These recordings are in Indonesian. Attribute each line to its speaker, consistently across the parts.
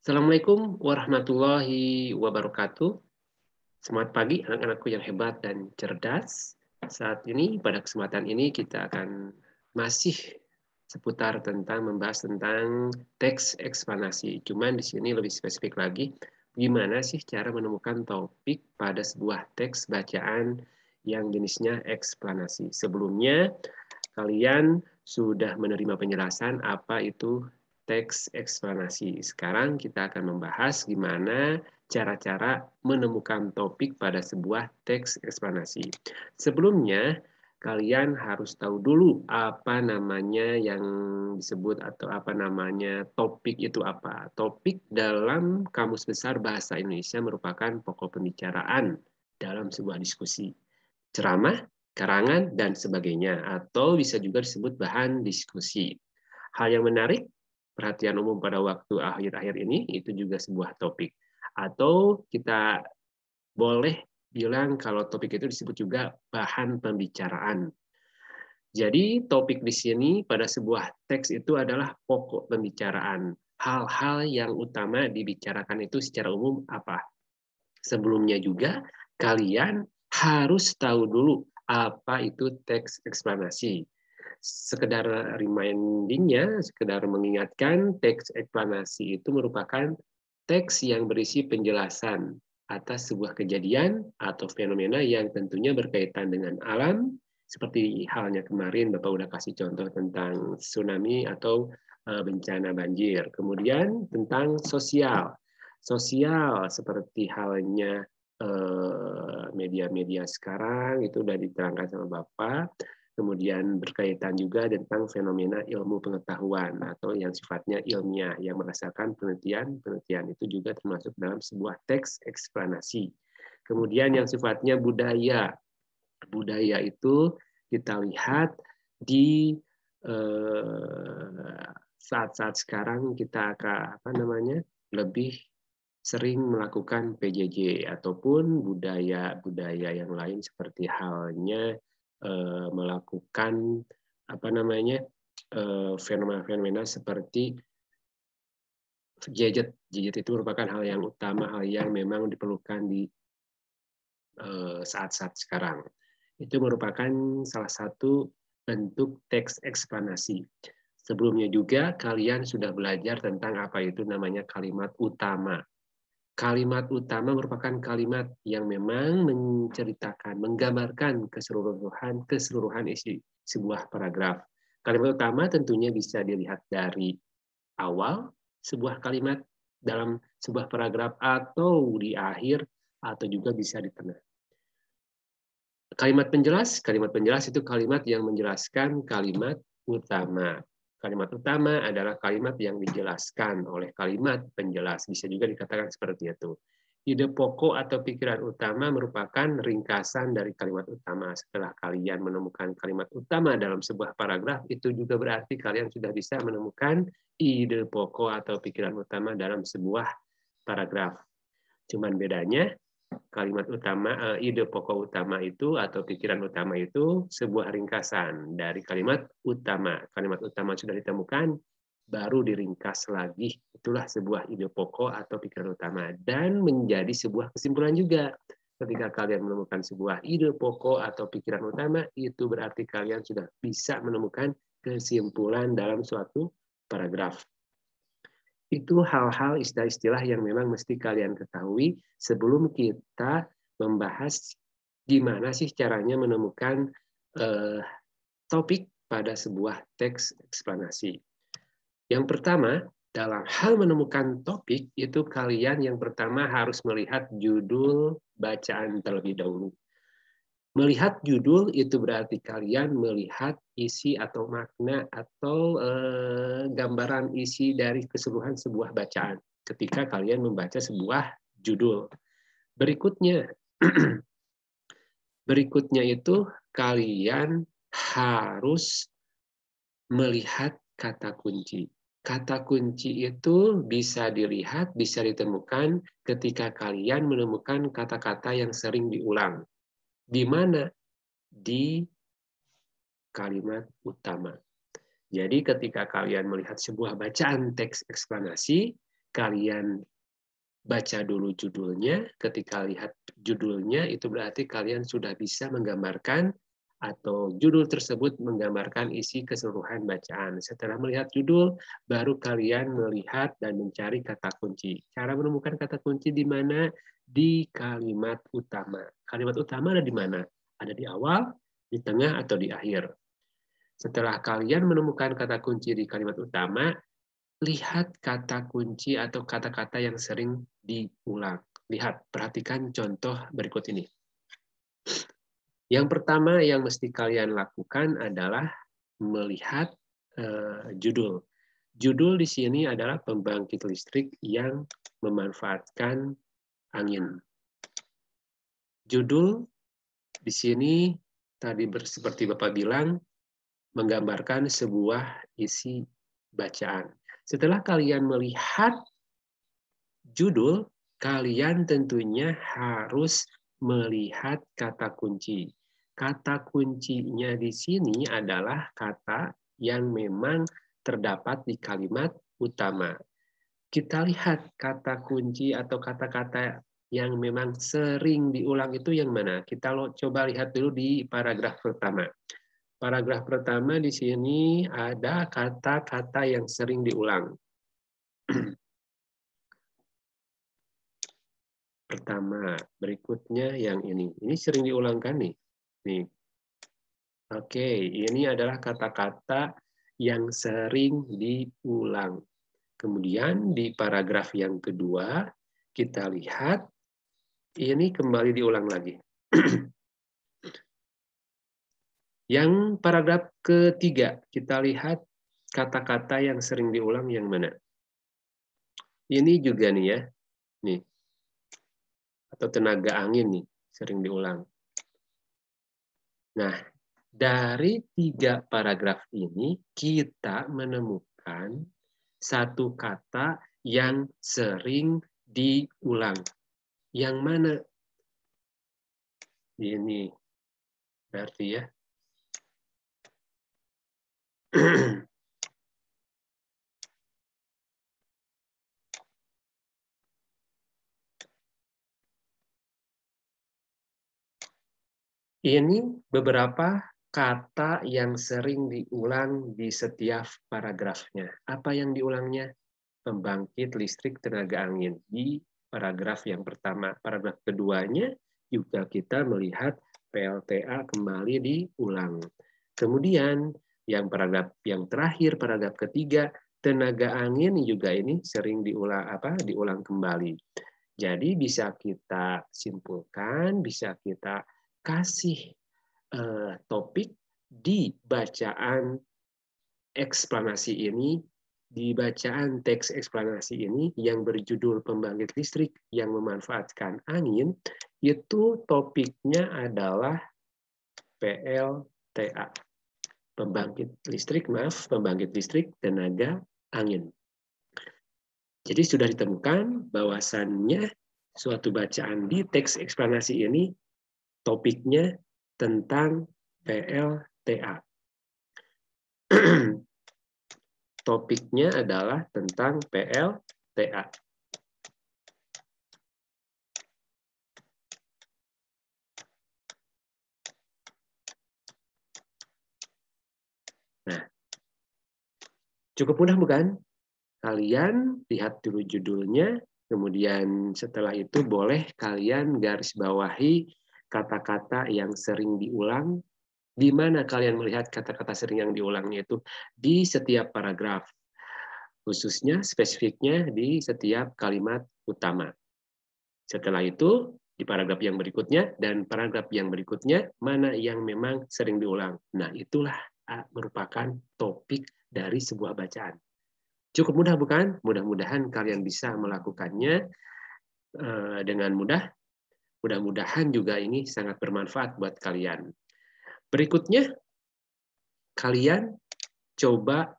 Speaker 1: Assalamualaikum warahmatullahi wabarakatuh. Selamat pagi anak-anakku yang hebat dan cerdas. Saat ini, pada kesempatan ini kita akan masih seputar tentang membahas tentang teks eksplanasi. Cuman di sini lebih spesifik lagi, gimana sih cara menemukan topik pada sebuah teks bacaan yang jenisnya eksplanasi. Sebelumnya, kalian sudah menerima penjelasan apa itu teks eksplanasi. Sekarang kita akan membahas gimana cara-cara menemukan topik pada sebuah teks eksplanasi. Sebelumnya, kalian harus tahu dulu apa namanya yang disebut atau apa namanya topik itu apa. Topik dalam Kamus Besar Bahasa Indonesia merupakan pokok pembicaraan dalam sebuah diskusi. Ceramah, karangan, dan sebagainya, atau bisa juga disebut bahan diskusi. Hal yang menarik, perhatian umum pada waktu akhir-akhir ini, itu juga sebuah topik. Atau kita boleh bilang kalau topik itu disebut juga bahan pembicaraan. Jadi topik di sini pada sebuah teks itu adalah pokok pembicaraan. Hal-hal yang utama dibicarakan itu secara umum apa? Sebelumnya juga kalian harus tahu dulu apa itu teks eksplanasi. Sekedar remindingnya, sekedar mengingatkan, teks eksplanasi itu merupakan teks yang berisi penjelasan atas sebuah kejadian atau fenomena yang tentunya berkaitan dengan alam, seperti halnya kemarin Bapak udah kasih contoh tentang tsunami atau bencana banjir. Kemudian tentang sosial. Sosial seperti halnya media-media sekarang itu sudah diterangkan sama Bapak. Kemudian berkaitan juga tentang fenomena ilmu pengetahuan atau yang sifatnya ilmiah yang berdasarkan penelitian. Penelitian itu juga termasuk dalam sebuah teks eksplanasi. Kemudian yang sifatnya budaya. Budaya itu kita lihat di saat-saat sekarang kita lebih sering melakukan PJJ ataupun budaya-budaya yang lain seperti halnya melakukan fenomena-fenomena seperti gadget. Gadget itu merupakan hal yang utama, hal yang memang diperlukan di saat-saat sekarang. Itu merupakan salah satu bentuk teks eksplanasi. Sebelumnya juga kalian sudah belajar tentang apa itu namanya kalimat utama. Kalimat utama merupakan kalimat yang memang menceritakan, menggambarkan keseluruhan isi sebuah paragraf. Kalimat utama tentunya bisa dilihat dari awal sebuah kalimat dalam sebuah paragraf atau di akhir atau juga bisa di tengah. Kalimat penjelas itu kalimat yang menjelaskan kalimat utama. Kalimat utama adalah kalimat yang dijelaskan oleh kalimat penjelas. Bisa juga dikatakan seperti itu. Ide pokok atau pikiran utama merupakan ringkasan dari kalimat utama. Setelah kalian menemukan kalimat utama dalam sebuah paragraf, itu juga berarti kalian sudah bisa menemukan ide pokok atau pikiran utama dalam sebuah paragraf. Cuman bedanya, kalimat utama, ide pokok utama itu atau pikiran utama itu sebuah ringkasan dari kalimat utama. Kalimat utama sudah ditemukan, baru diringkas lagi. Itulah sebuah ide pokok atau pikiran utama. Dan menjadi sebuah kesimpulan juga. Ketika kalian menemukan sebuah ide pokok atau pikiran utama, itu berarti kalian sudah bisa menemukan kesimpulan dalam suatu paragraf. Itu hal-hal istilah-istilah yang memang mesti kalian ketahui sebelum kita membahas gimana sih caranya menemukan topik pada sebuah teks eksplanasi. Yang pertama, dalam hal menemukan topik, itu kalian yang pertama harus melihat judul bacaan terlebih dahulu. Melihat judul itu berarti kalian melihat isi atau makna atau gambaran isi dari keseluruhan sebuah bacaan ketika kalian membaca sebuah judul. Berikutnya, itu kalian harus melihat kata kunci. Kata kunci itu bisa dilihat, bisa ditemukan ketika kalian menemukan kata-kata yang sering diulang. Di mana? Di kalimat utama. Jadi ketika kalian melihat sebuah bacaan teks eksplanasi, kalian baca dulu judulnya. Ketika lihat judulnya, itu berarti kalian sudah bisa menggambarkan atau judul tersebut menggambarkan isi keseluruhan bacaan. Setelah melihat judul, baru kalian melihat dan mencari kata kunci. Cara menemukan kata kunci di mana? Di kalimat utama. Kalimat utama ada di mana? Ada di awal, di tengah, atau di akhir. Setelah kalian menemukan kata kunci di kalimat utama, lihat kata kunci atau kata-kata yang sering diulang. Lihat, perhatikan contoh berikut ini. Yang pertama yang mesti kalian lakukan adalah melihat judul. Judul di sini adalah pembangkit listrik yang memanfaatkan angin. Judul di sini tadi seperti Bapak bilang, menggambarkan sebuah isi bacaan. Setelah kalian melihat judul, kalian tentunya harus melihat kata kunci. Kata kuncinya di sini adalah kata yang memang terdapat di kalimat utama. Kita lihat kata kunci atau kata-kata yang memang sering diulang itu yang mana? Kita coba lihat dulu di paragraf pertama. Paragraf pertama di sini ada kata-kata yang sering diulang. Pertama, berikutnya yang ini. Ini sering diulangkan nih. Nih. Oke, ini adalah kata-kata yang sering diulang. Kemudian di paragraf yang kedua, kita lihat ini kembali diulang lagi. Yang paragraf ketiga, kita lihat kata-kata yang sering diulang yang mana. Ini juga nih ya, nih. Atau tenaga angin nih, sering diulang. Nah, dari 3 paragraf ini, kita menemukan satu kata yang sering diulang. Yang mana? Ini berarti ya. Ini beberapa kata yang sering diulang di setiap paragrafnya. Apa yang diulangnya? Pembangkit listrik tenaga angin. Di paragraf yang pertama. Paragraf keduanya juga kita melihat PLTA kembali diulang. Kemudian yang paragraf yang terakhir, paragraf ketiga, tenaga angin juga ini sering diulang kembali. Jadi bisa kita simpulkan, bisa kita kasih topik di bacaan eksplanasi ini, di bacaan teks eksplanasi ini yang berjudul pembangkit listrik yang memanfaatkan angin, itu topiknya adalah PLTA. Pembangkit listrik tenaga angin. Jadi sudah ditemukan bahwasannya suatu bacaan di teks eksplanasi ini topiknya tentang PLTA. Topiknya adalah tentang PLTA. Nah, cukup mudah bukan? Kalian lihat dulu judulnya, kemudian setelah itu boleh kalian garis bawahi kata-kata yang sering diulang. Di mana kalian melihat kata-kata sering yang diulangnya itu? Di setiap paragraf. Khususnya spesifiknya di setiap kalimat utama. Setelah itu, di paragraf yang berikutnya dan paragraf yang berikutnya, mana yang memang sering diulang. Nah, itulah merupakan topik dari sebuah bacaan. Cukup mudah bukan? Mudah-mudahan kalian bisa melakukannya dengan mudah. Mudah-mudahan juga ini sangat bermanfaat buat kalian. Berikutnya, kalian coba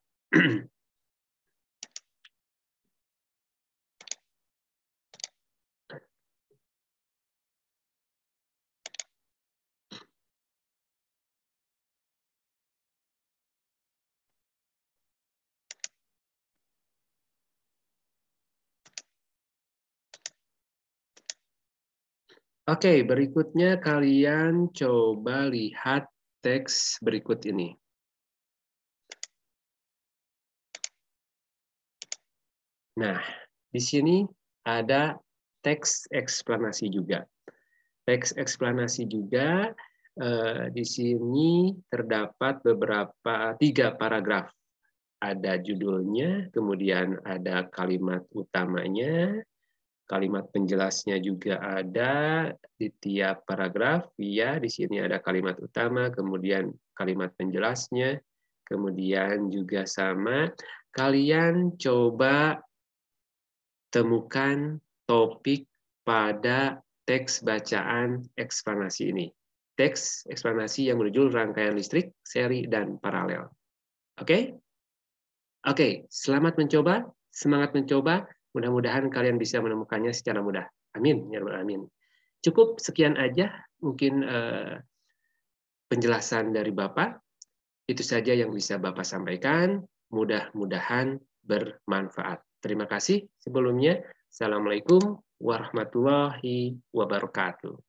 Speaker 1: Oke, berikutnya kalian coba lihat teks berikut ini. Nah, di sini ada teks eksplanasi juga. Teks eksplanasi juga di sini terdapat beberapa 3 paragraf. Ada judulnya, kemudian ada kalimat utamanya, kalimat penjelasnya juga ada di tiap paragraf. Ya, di sini ada kalimat utama, kemudian kalimat penjelasnya, kemudian juga sama. Kalian coba temukan topik pada teks bacaan eksplanasi ini. Teks eksplanasi yang berjudul rangkaian listrik, seri, dan paralel. Oke? Oke, selamat mencoba, semangat mencoba. Mudah-mudahan kalian bisa menemukannya secara mudah. Amin, ya rabbal alamin. Cukup sekian aja mungkin penjelasan dari Bapak. Itu saja yang bisa Bapak sampaikan. Mudah-mudahan bermanfaat. Terima kasih sebelumnya. Assalamualaikum warahmatullahi wabarakatuh.